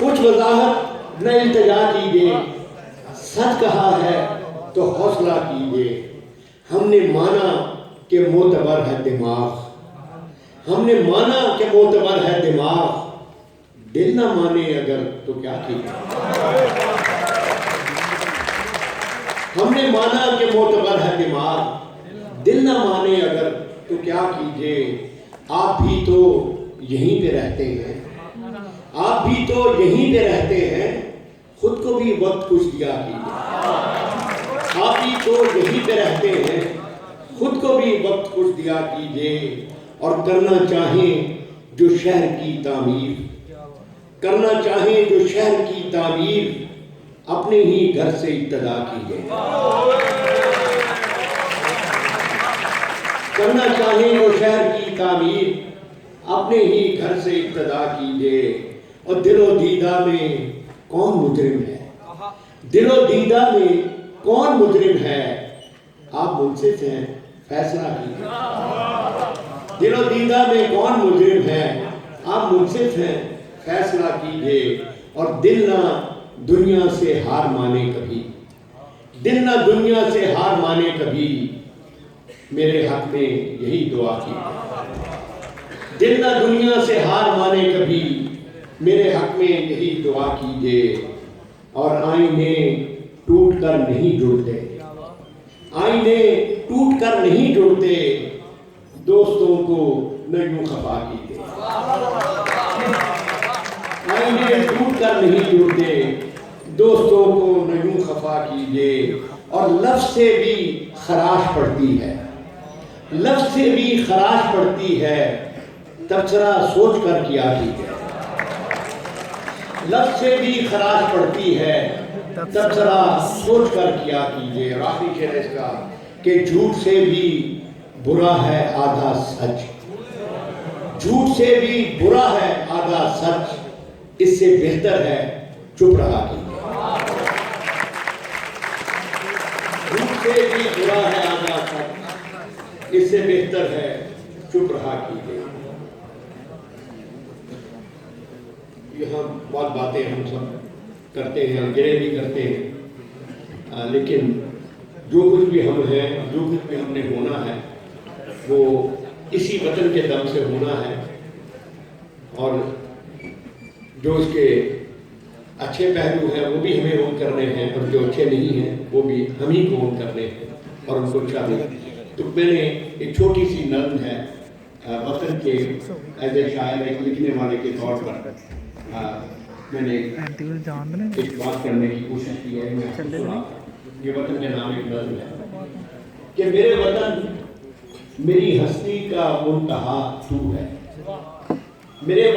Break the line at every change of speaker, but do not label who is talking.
کچھ وضاحت نہ التجا کیجیے، سچ کہا ہے تو حوصلہ کیجیے۔ ہم نے مانا کہ معتبر ہے دماغ، ہم نے مانا کہ معتبر ہے دماغ، دل نہ مانے اگر تو کیا کیجیے۔ ہم نے مانا کہ معتبر ہے دماغ، دل نہ مانے اگر تو کیا کیجیے۔ آپ بھی تو یہیں پہ رہتے ہیں، آپ بھی تو یہیں پہ رہتے ہیں، خود کو بھی وقت کچھ دیا کیجیے۔ آپ بھی تو یہیں پہ رہتے ہیں، خود کو بھی وقت کچھ دیا کیجیے۔ اور کرنا چاہیں جو شہر کی تعمیر، کرنا چاہیں جو شہر کی تعمیر، اپنے ہی گھر سے ابتدا کیجیے۔ کرنا چاہیں جو شہر کی تعمیر، اپنے ہی گھر سے ابتدا کیجیے۔ اور دل و دیدہ میں کون مجرم ہے، دل و دیدہ میں کون مجرم ہے، آپ منصف ہیں فیصلہ کیجیے۔ دل و دیدہ میں کون مجرم ہے، آپ منصف ہیں فیصلہ کیجیے۔ اور دل نہ دنیا سے ہار مانے کبھی، دل نہ دنیا سے ہار مانے کبھی، میرے حق میں یہی دعا کیجیے۔ دل نہ دنیا سے ہار مانے کبھی، میرے حق میں یہی دعا کیجیے۔ اور آئینے ٹوٹ کر نہیں جڑتے، آئینے ٹوٹ کر نہیں جڑتے، دوستوں کو نہ یوں خفا کیجیے۔ آئینے ٹوٹ کر نہیں جڑتے، دوستوں کو نہ یوں خفا کیجیے۔ اور لفظ سے بھی خراش پڑتی ہے، لفظ سے بھی خراش پڑتی ہے، تبصرہ سوچ کر کیا کیجیے۔ لفظ سے بھی خراش پڑتی ہے، تبصرہ سوچ کر کیا کیجیے۔ اور آخری شعر اس کا کہ جھوٹ سے بھی برا ہے آدھا سچ، جھوٹ سے بھی برا ہے آدھا سچ، اس سے بہتر ہے چپ رہا کیجیے۔ جھوٹ سے بھی برا ہے آدھا سچ، اس سے بہتر ہے چپ رہا کیجیے۔ یہاں بہت باتیں ہم سب کرتے ہیں، گرے بھی کرتے ہیں، لیکن جو کچھ بھی ہم ہیں، جو کچھ بھی ہم نے ہونا ہے، وہ اسی وطن کے دم سے ہونا ہے۔ اور جو اس کے اچھے پہلو ہیں وہ بھی ہمیں اون کرنے ہیں، اور جو اچھے نہیں ہیں وہ بھی ہم ہی کو اون کرنے ہیں اور ان کو اچھا دیں۔ تو میں نے ایک چھوٹی سی نظم ہے وطن کے ایز اے شاعر، ایک لکھنے والے کے طور پر میں نے ایک بات کرنے کی کوشش کی ہے۔ یہ وطن کے نام ایک نظم ہے کہ میرے وطن میری ہستی کا منتہا تو ہے، میرے